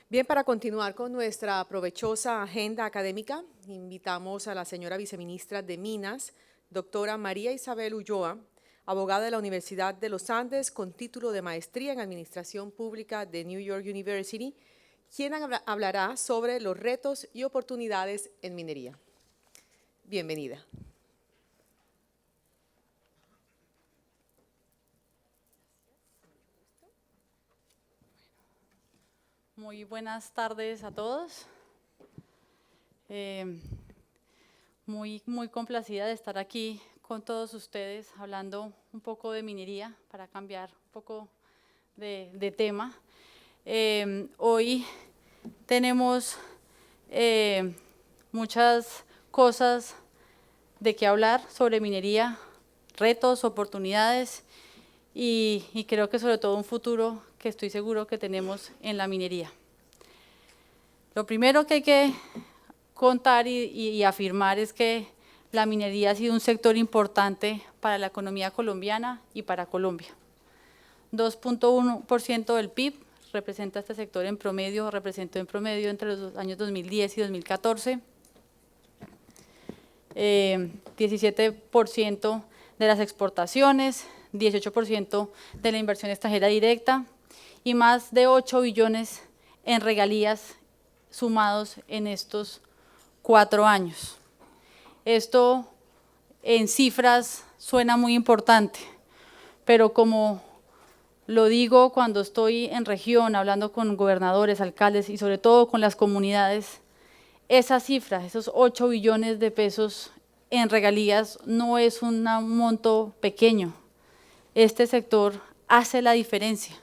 Bien, para continuar con nuestra provechosa agenda académica, invitamos a la señora viceministra de Minas, doctora María Isabel Ulloa, abogada de la Universidad de los Andes con título de maestría en Administración Pública de New York University, quien hablará sobre los retos y oportunidades en minería. Bienvenida. Muy buenas tardes a todos. Muy complacida de estar aquí con todos ustedes hablando un poco de minería para cambiar un poco de tema. Hoy tenemos muchas cosas de qué hablar sobre minería, retos, oportunidades y creo que sobre todo un futuro que estoy seguro que tenemos en la minería. Lo primero que hay que contar y afirmar es que la minería ha sido un sector importante para la economía colombiana y para Colombia. 2.1% del PIB representa este sector en promedio, representó en promedio entre los años 2010 y 2014. 17% de las exportaciones, 18% de la inversión extranjera directa y más de 8 billones en regalías sumados en estos 4 años. Esto en cifras suena muy importante, pero como lo digo cuando estoy en región hablando con gobernadores, alcaldes y sobre todo con las comunidades, esa cifra, esos 8 billones de pesos en regalías no es un monto pequeño. Este sector hace la diferencia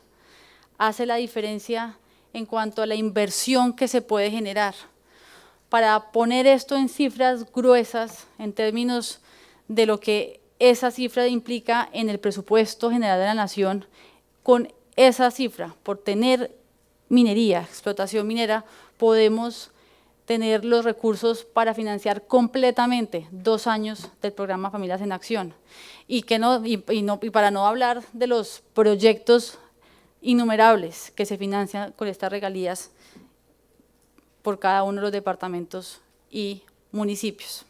en cuanto a la inversión que se puede generar. Para poner esto en cifras gruesas, en términos de lo que esa cifra implica en el presupuesto general de la nación, con esa cifra, por tener minería, explotación minera, podemos tener los recursos para financiar completamente 2 años del programa Familias en Acción. Y para no hablar de los proyectos innumerables que se financian con estas regalías por cada uno de los departamentos y municipios.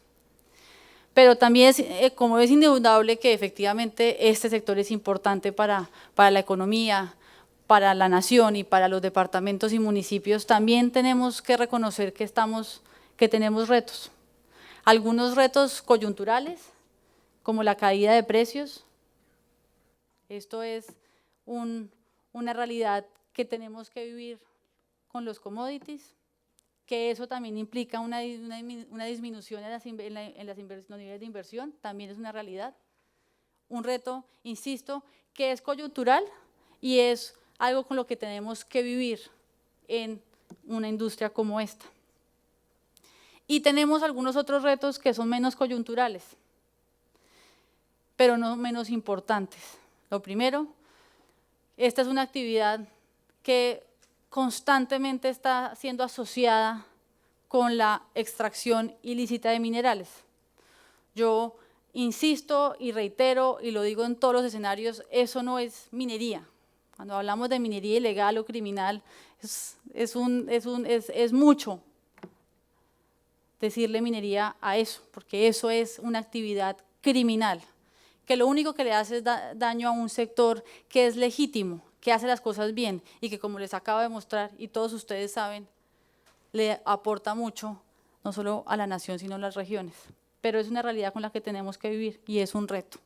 Pero también, como es indudable que efectivamente este sector es importante para la economía, para la nación y para los departamentos y municipios, también tenemos que reconocer que tenemos retos. Algunos retos coyunturales, como la caída de precios. Esto es una realidad que tenemos que vivir con los commodities, que eso también implica una disminución en los niveles de inversión, también es una realidad. Un reto, insisto, que es coyuntural y es algo con lo que tenemos que vivir en una industria como esta. Y tenemos algunos otros retos que son menos coyunturales, pero no menos importantes. Lo primero, esta es una actividad que constantemente está siendo asociada con la extracción ilícita de minerales. Yo insisto y reitero y lo digo en todos los escenarios, eso no es minería. Cuando hablamos de minería ilegal o criminal, es mucho decirle minería a eso, porque eso es una actividad criminal, que lo único que le hace es daño a un sector que es legítimo, que hace las cosas bien y que, como les acabo de mostrar y todos ustedes saben, le aporta mucho, no solo a la nación, sino a las regiones. Pero es una realidad con la que tenemos que vivir y es un reto.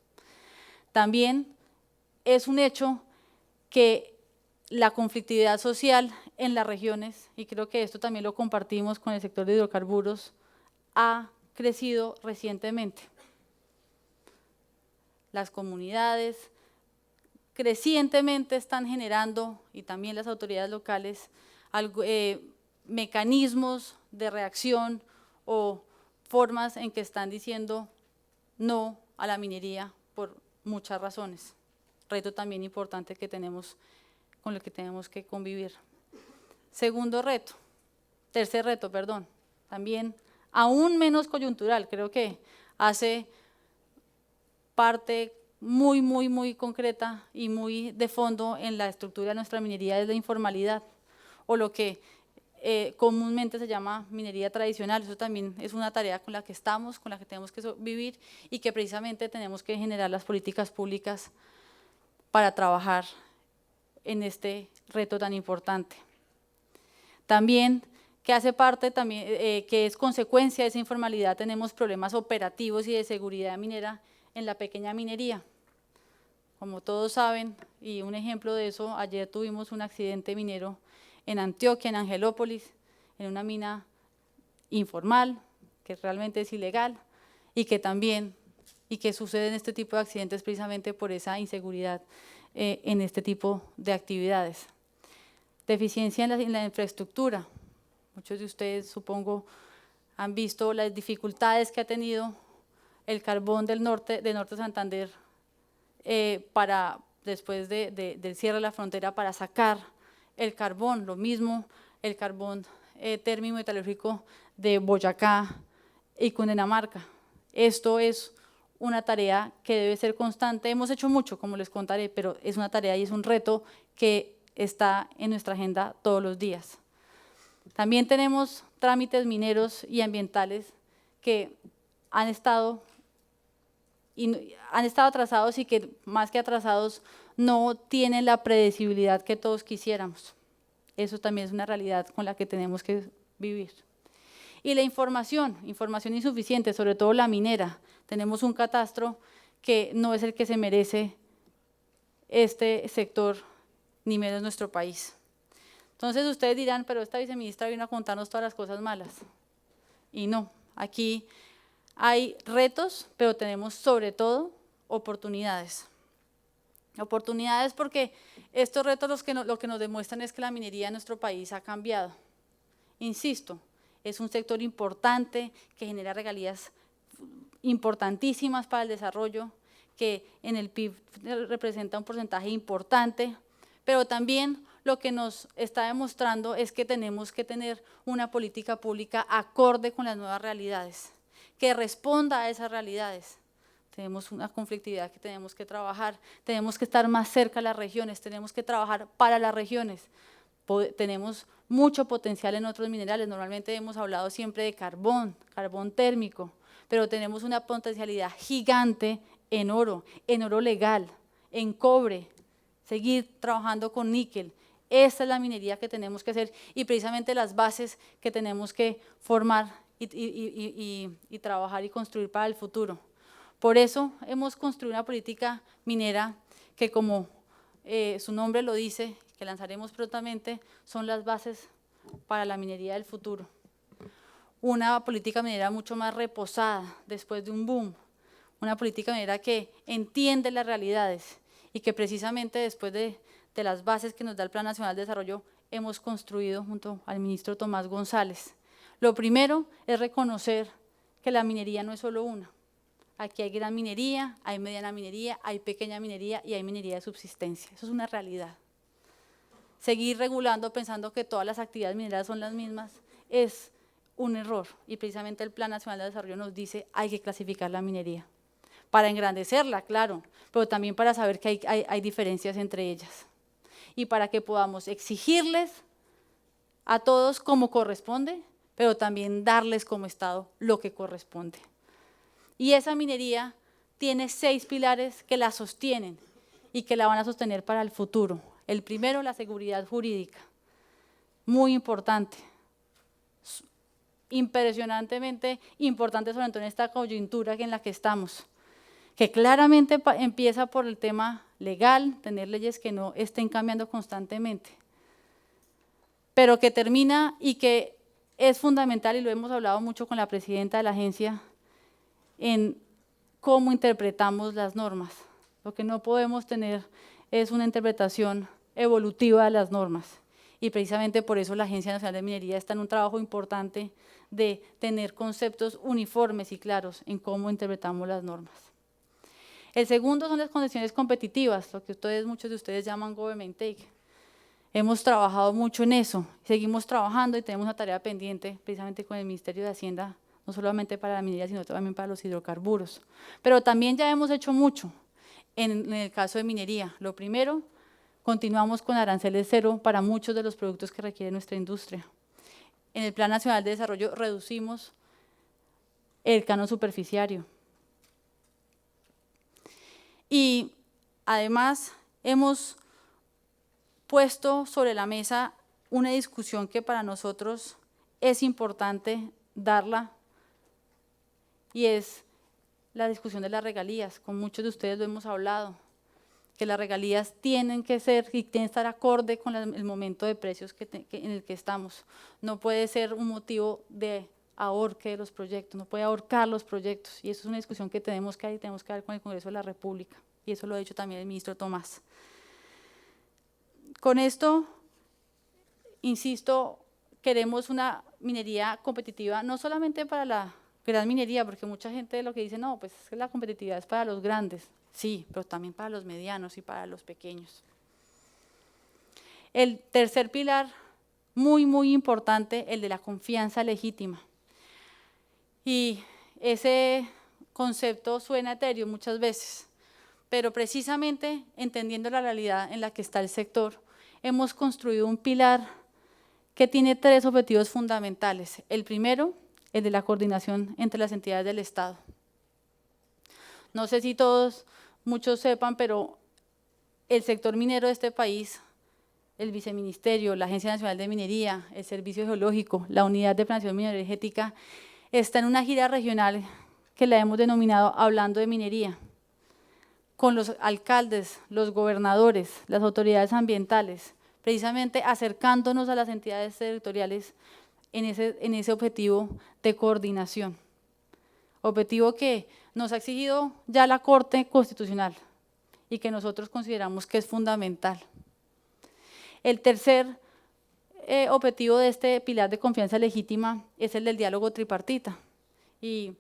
También es un hecho que la conflictividad social en las regiones, y creo que esto también lo compartimos con el sector de hidrocarburos, ha crecido recientemente. Las comunidades crecientemente están generando, y también las autoridades locales, mecanismos de reacción o formas en que están diciendo no a la minería por muchas razones. Reto también importante que con el que tenemos que convivir. Tercer reto, también aún menos coyuntural, creo que hace parte muy concreta y muy de fondo en la estructura de nuestra minería es la informalidad, o lo que comúnmente se llama minería tradicional. Eso también es una tarea con la que estamos, con la que tenemos que vivir y que precisamente tenemos que generar las políticas públicas para trabajar en este reto tan importante. También, que hace parte también, que es consecuencia de esa informalidad, tenemos problemas operativos y de seguridad minera en la pequeña minería. Como todos saben, y un ejemplo de eso, ayer tuvimos un accidente minero en Antioquia, en Angelópolis, en una mina informal, que realmente es ilegal, y que suceden este tipo de accidentes precisamente por esa inseguridad en este tipo de actividades. Deficiencia en la infraestructura. Muchos de ustedes, supongo, han visto las dificultades que ha tenido el carbón del norte de Santander después del cierre de la frontera para sacar el carbón, lo mismo el carbón térmico metalúrgico de Boyacá y Cundinamarca. Esto es una tarea que debe ser constante. Hemos hecho mucho, como les contaré, pero es una tarea y es un reto que está en nuestra agenda todos los días. También tenemos trámites mineros y ambientales que han estado atrasados y que, más que atrasados, no tienen la predecibilidad que todos quisiéramos. Eso también es una realidad con la que tenemos que vivir. Y la información insuficiente, sobre todo la minera. Tenemos un catastro que no es el que se merece este sector, ni menos nuestro país. Entonces ustedes dirán, pero esta viceministra vino a contarnos todas las cosas malas. Y no, aquí hay retos, pero tenemos sobre todo oportunidades. Oportunidades porque estos retos lo que nos demuestran es que la minería en nuestro país ha cambiado. Insisto, es un sector importante que genera regalías importantísimas para el desarrollo, que en el PIB representa un porcentaje importante, pero también lo que nos está demostrando es que tenemos que tener una política pública acorde con las nuevas realidades, que responda a esas realidades. Tenemos una conflictividad que tenemos que trabajar, tenemos que estar más cerca de las regiones, tenemos que trabajar para las regiones. Tenemos mucho potencial en otros minerales, normalmente hemos hablado siempre de carbón térmico, pero tenemos una potencialidad gigante en oro legal, en cobre, seguir trabajando con níquel. Esta es la minería que tenemos que hacer y precisamente las bases que tenemos que formar y trabajar y construir para el futuro. Por eso hemos construido una política minera que, como su nombre lo dice, que lanzaremos prontamente, son las bases para la minería del futuro. Una política minera mucho más reposada después de un boom, una política minera que entiende las realidades y que precisamente después de las bases que nos da el Plan Nacional de Desarrollo hemos construido junto al ministro Tomás González. Lo primero es reconocer que la minería no es solo una. Aquí hay gran minería, hay mediana minería, hay pequeña minería y hay minería de subsistencia. Eso es una realidad. Seguir regulando pensando que todas las actividades mineras son las mismas es un error y precisamente el Plan Nacional de Desarrollo nos dice hay que clasificar la minería para engrandecerla, claro, pero también para saber que hay diferencias entre ellas y para que podamos exigirles a todos como corresponde, pero también darles como Estado lo que corresponde. Y esa minería tiene 6 pilares que la sostienen y que la van a sostener para el futuro. El primero, la seguridad jurídica, muy importante, impresionantemente importante, sobre todo en esta coyuntura en la que estamos, que claramente empieza por el tema legal, tener leyes que no estén cambiando constantemente, pero que termina y que es fundamental, y lo hemos hablado mucho con la presidenta de la agencia, en cómo interpretamos las normas. Lo que no podemos tener es una interpretación evolutiva de las normas y precisamente por eso la Agencia Nacional de Minería está en un trabajo importante de tener conceptos uniformes y claros en cómo interpretamos las normas. El segundo son las condiciones competitivas, lo que muchos de ustedes llaman government take. Hemos trabajado mucho en eso, seguimos trabajando y tenemos una tarea pendiente precisamente con el Ministerio de Hacienda, no solamente para la minería, sino también para los hidrocarburos. Pero también ya hemos hecho mucho en el caso de minería. Lo primero, continuamos con aranceles cero para muchos de los productos que requiere nuestra industria. en el Plan Nacional de Desarrollo reducimos el canon superficiario. Y además hemos puesto sobre la mesa una discusión que para nosotros es importante darla, y es la discusión de las regalías. Con muchos de ustedes lo hemos hablado, que las regalías tienen que ser y tienen que estar acorde con el momento de precios en el que estamos. No puede ser un motivo de ahorque de los proyectos, no puede ahorcar los proyectos, y eso es una discusión que tenemos que dar con el Congreso de la República, y eso lo ha dicho también el ministro Tomás. Con esto, insisto, queremos una minería competitiva, no solamente para la gran minería, porque mucha gente lo que dice, no, pues es que la competitividad es para los grandes, sí, pero también para los medianos y para los pequeños. El tercer pilar, muy, muy importante, el de la confianza legítima. Y ese concepto suena etéreo muchas veces, pero precisamente entendiendo la realidad en la que está el sector, hemos construido un pilar que tiene 3 objetivos fundamentales. El primero, el de la coordinación entre las entidades del Estado. No sé si muchos sepan, pero el sector minero de este país, el Viceministerio, la Agencia Nacional de Minería, el Servicio Geológico, la Unidad de Planeación Minería, está en una gira regional que la hemos denominado Hablando de Minería, con los alcaldes, los gobernadores, las autoridades ambientales, precisamente acercándonos a las entidades territoriales en ese objetivo de coordinación. Objetivo que nos ha exigido ya la Corte Constitucional y que nosotros consideramos que es fundamental. El tercer objetivo de este pilar de confianza legítima es el del diálogo tripartita. Y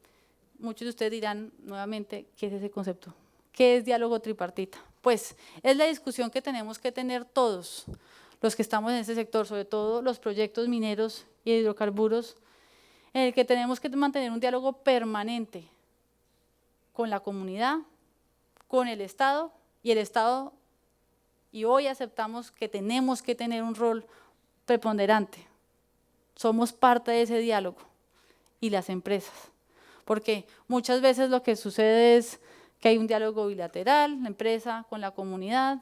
muchos de ustedes dirán nuevamente, ¿qué es ese concepto? ¿Qué es diálogo tripartita? Pues es la discusión que tenemos que tener todos los que estamos en este sector, sobre todo los proyectos mineros y de hidrocarburos, en el que tenemos que mantener un diálogo permanente con la comunidad, con el Estado, y hoy aceptamos que tenemos que tener un rol preponderante. Somos parte de ese diálogo, y las empresas, porque muchas veces lo que sucede es que hay un diálogo bilateral, la empresa con la comunidad,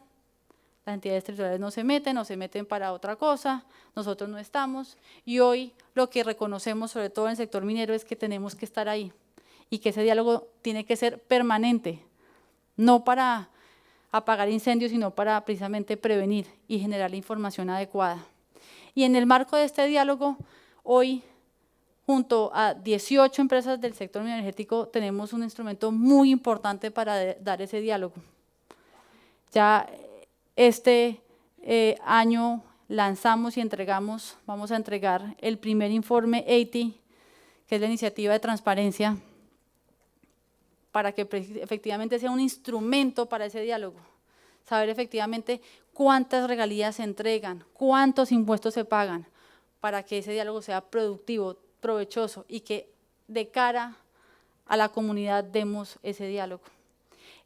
las entidades territoriales no se meten o se meten para otra cosa, nosotros no estamos, y hoy lo que reconocemos, sobre todo en el sector minero, es que tenemos que estar ahí, y que ese diálogo tiene que ser permanente, no para apagar incendios, sino para precisamente prevenir y generar la información adecuada. Y en el marco de este diálogo, hoy, junto a 18 empresas del sector energético, tenemos un instrumento muy importante para dar ese diálogo. Ya este año lanzamos y vamos a entregar el primer informe 80, que es la iniciativa de transparencia, para que efectivamente sea un instrumento para ese diálogo. Saber efectivamente cuántas regalías se entregan, cuántos impuestos se pagan, para que ese diálogo sea productivo, provechoso, y que de cara a la comunidad demos ese diálogo.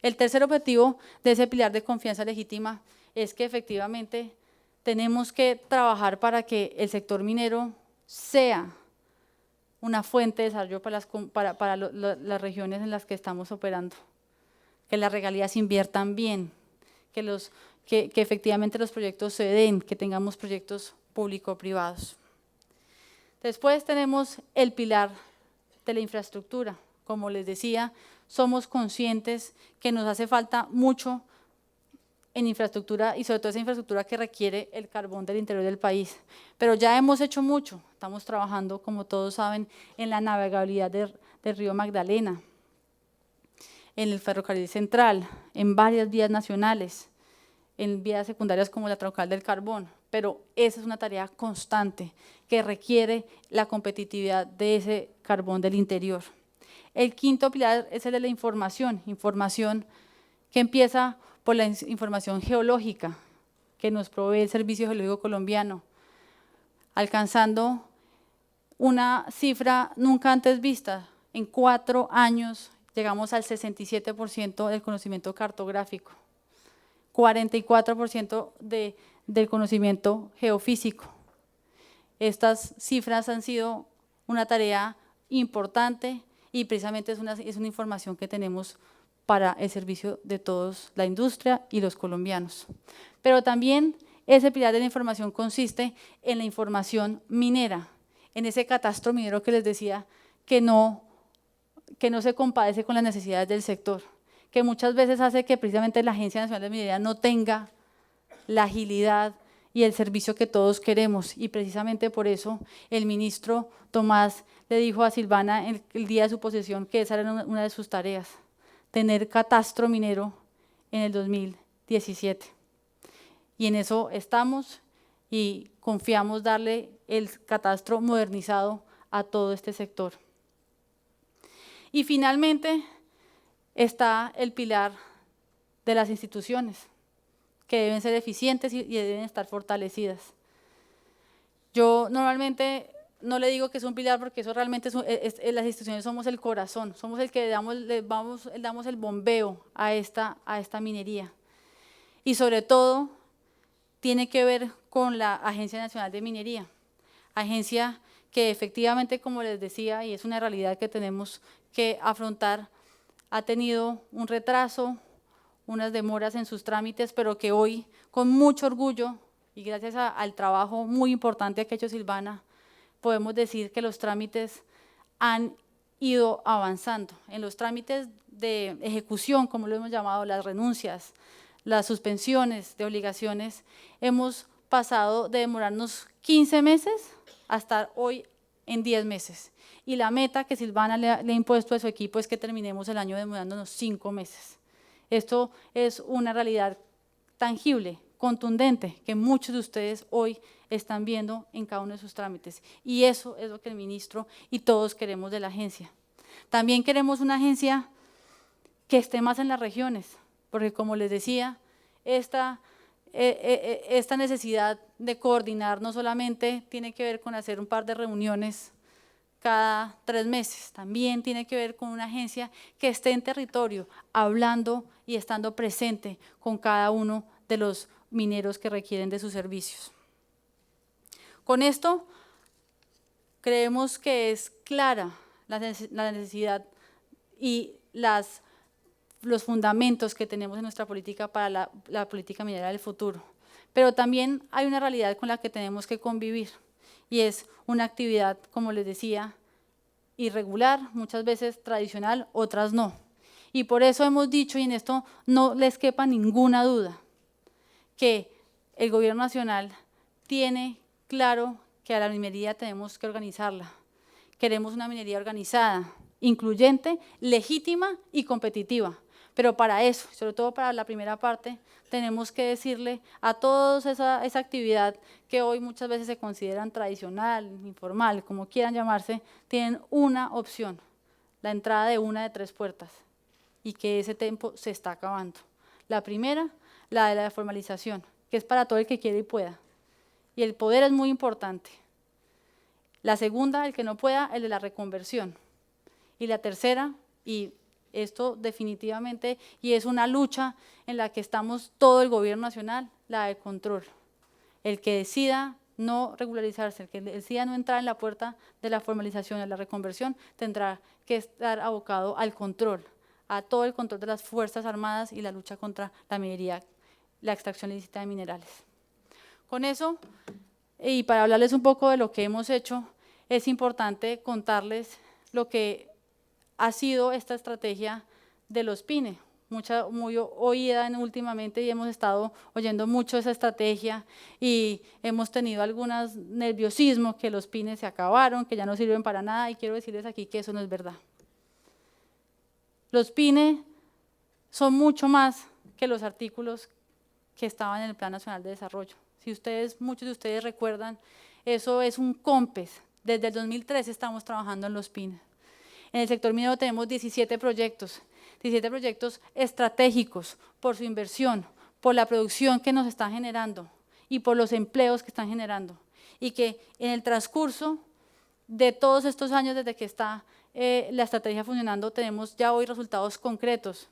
El tercer objetivo de ese pilar de confianza legítima es que efectivamente tenemos que trabajar para que el sector minero sea una fuente de desarrollo para las regiones en las que estamos operando, que las regalías inviertan bien, que efectivamente los proyectos se den, que tengamos proyectos público-privados. Después tenemos el pilar de la infraestructura. Como les decía, somos conscientes que nos hace falta mucho en infraestructura, y sobre todo esa infraestructura que requiere el carbón del interior del país. Pero ya hemos hecho mucho, estamos trabajando, como todos saben, en la navegabilidad del río Magdalena, en el ferrocarril central, en varias vías nacionales, en vías secundarias como la troncal del carbón, pero esa es una tarea constante que requiere la competitividad de ese carbón del interior. El quinto pilar es el de la información que empieza por la información geológica que nos provee el Servicio Geológico Colombiano, alcanzando una cifra nunca antes vista. En 4 años llegamos al 67% del conocimiento cartográfico, 44% del conocimiento geofísico, Estas cifras han sido una tarea importante y precisamente es una información que tenemos para el servicio de todos, la industria y los colombianos. Pero también ese pilar de la información consiste en la información minera, en ese catastro minero que les decía que no se compadece con las necesidades del sector, que muchas veces hace que precisamente la Agencia Nacional de Minería no tenga la agilidad y el servicio que todos queremos, y precisamente por eso el ministro Tomás le dijo a Silvana el día de su posesión que esa era una de sus tareas, tener catastro minero en el 2017. Y en eso estamos y confiamos darle el catastro modernizado a todo este sector. Y finalmente está el pilar de las instituciones, que deben ser eficientes y deben estar fortalecidas. Yo normalmente no le digo que es un pilar porque eso realmente las instituciones somos el corazón, somos el que damos el bombeo a esta minería. Y sobre todo tiene que ver con la Agencia Nacional de Minería, agencia que efectivamente, como les decía, y es una realidad que tenemos que afrontar, ha tenido un retraso, unas demoras en sus trámites, pero que hoy, con mucho orgullo y gracias al trabajo muy importante que ha hecho Silvana, podemos decir que los trámites han ido avanzando. En los trámites de ejecución, como lo hemos llamado, las renuncias, las suspensiones de obligaciones, hemos pasado de demorarnos 15 meses a estar hoy en 10 meses. Y la meta que Silvana le ha impuesto a su equipo es que terminemos el año demorándonos 5 meses. Esto es una realidad tangible, contundente, que muchos de ustedes hoy están viendo en cada uno de sus trámites. Y eso es lo que el ministro y todos queremos de la agencia. También queremos una agencia que esté más en las regiones, porque como les decía, esta necesidad de coordinar no solamente tiene que ver con hacer un par de reuniones cada 3 meses, también tiene que ver con una agencia que esté en territorio, hablando y estando presente con cada uno de los mineros que requieren de sus servicios. Con esto, creemos que es clara la necesidad y los fundamentos que tenemos en nuestra política para la política minera del futuro. Pero también hay una realidad con la que tenemos que convivir, y es una actividad, como les decía, irregular, muchas veces tradicional, otras no. Y por eso hemos dicho, y en esto no les quepa ninguna duda, que el gobierno nacional tiene claro que a la minería tenemos que organizarla. Queremos una minería organizada, incluyente, legítima y competitiva. Pero para eso, sobre todo para la primera parte, tenemos que decirle a todos esa actividad que hoy muchas veces se consideran tradicional, informal, como quieran llamarse, tienen una opción, la entrada de una de 3 puertas, y que ese tiempo se está acabando. La primera, la de la formalización, que es para todo el que quiere y pueda, y el poder es muy importante. La segunda, el que no pueda, el de la reconversión. Y la tercera, y esto definitivamente, y es una lucha en la que estamos todo el gobierno nacional, la del control. El que decida no regularizarse, el que decida no entrar en la puerta de la formalización, de la reconversión, tendrá que estar abocado al control, a todo el control de las Fuerzas Armadas y la lucha contra la minería, la extracción ilícita de minerales. Con eso, y para hablarles un poco de lo que hemos hecho, es importante contarles lo que ha sido esta estrategia de los PINE, muy oída últimamente, y hemos estado oyendo mucho esa estrategia y hemos tenido algunos nerviosismos que los PINE se acabaron, que ya no sirven para nada, y quiero decirles aquí que eso no es verdad. Los PINE son mucho más que los artículos que estaban en el Plan Nacional de Desarrollo. Si muchos de ustedes recuerdan, eso es un COMPES. Desde el 2013 estamos trabajando en los PINE. En el sector minero tenemos 17 proyectos estratégicos por su inversión, por la producción que nos está generando y por los empleos que están generando. Y que en el transcurso de todos estos años desde que está la estrategia funcionando, tenemos ya hoy resultados concretos.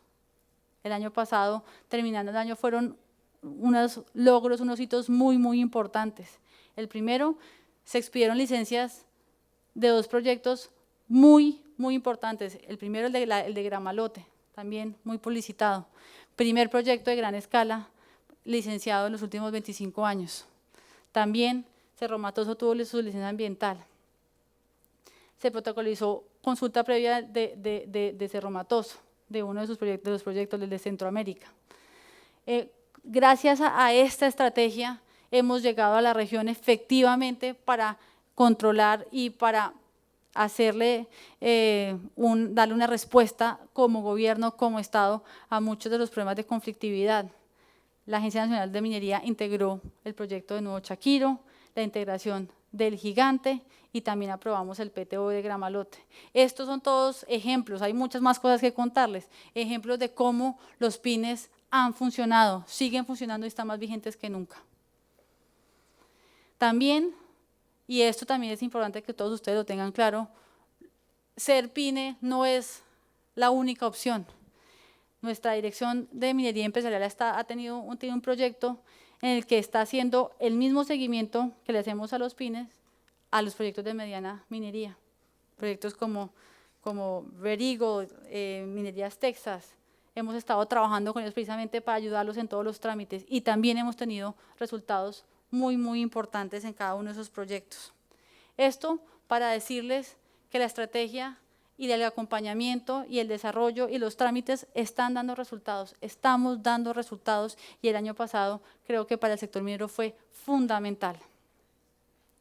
El año pasado, terminando el año, fueron unos logros, unos hitos muy, muy importantes. El primero, se expidieron licencias de 2 proyectos muy importantes. El primero, el de Gramalote, también muy publicitado. Primer proyecto de gran escala, licenciado en los últimos 25 años. También Cerro Matoso tuvo su licencia ambiental. Se protocolizó consulta previa de Cerro Matoso, de uno de los proyectos del de Centroamérica. Gracias a esta estrategia hemos llegado a la región efectivamente para controlar y para hacerle, darle una respuesta como gobierno, como Estado, a muchos de los problemas de conflictividad. La Agencia Nacional de Minería integró el proyecto de Nuevo Chaquiro, la integración del Gigante y también aprobamos el PTO de Gramalote. Estos son todos ejemplos, hay muchas más cosas que contarles, ejemplos de cómo los PINES han funcionado, siguen funcionando y están más vigentes que nunca. También, y esto también es importante que todos ustedes lo tengan claro, ser PINE no es la única opción. Nuestra Dirección de Minería Empresarial ha tenido un proyecto en el que está haciendo el mismo seguimiento que le hacemos a los PINES, a los proyectos de mediana minería. Proyectos como Verigo, Minerías Texas. Hemos estado trabajando con ellos precisamente para ayudarlos en todos los trámites y también hemos tenido resultados muy importantes en cada uno de esos proyectos. Esto para decirles que la estrategia y el acompañamiento y el desarrollo y los trámites están dando resultados, estamos dando resultados y el año pasado creo que para el sector minero fue fundamental.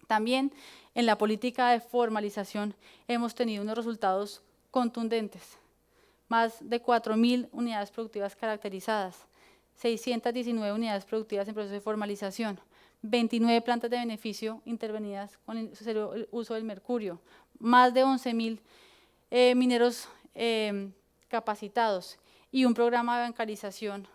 También en la política de formalización hemos tenido unos resultados contundentes, más de 4.000 unidades productivas caracterizadas, 619 unidades productivas en proceso de formalización, 29 plantas de beneficio intervenidas con el uso del mercurio, más de 11.000 mineros capacitados y un programa de bancarización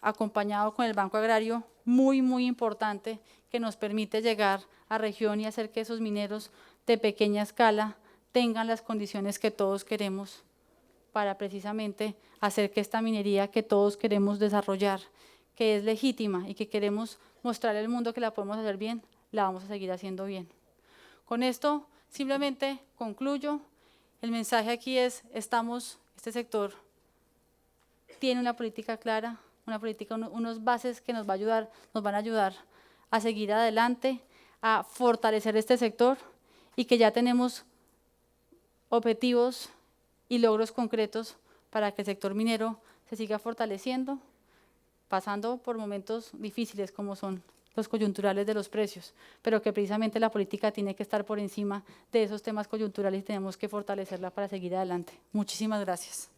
acompañado con el Banco Agrario muy importante que nos permite llegar a región y hacer que esos mineros de pequeña escala tengan las condiciones que todos queremos para precisamente hacer que esta minería que todos queremos desarrollar, que es legítima y que queremos mostrarle al mundo que la podemos hacer bien, la vamos a seguir haciendo bien. Con esto simplemente concluyo. El mensaje aquí es, este sector tiene una política clara, una política, unas bases que nos van a ayudar a seguir adelante, a fortalecer este sector y que ya tenemos objetivos y logros concretos para que el sector minero se siga fortaleciendo, pasando por momentos difíciles como son los coyunturales de los precios, pero que precisamente la política tiene que estar por encima de esos temas coyunturales y tenemos que fortalecerla para seguir adelante. Muchísimas gracias.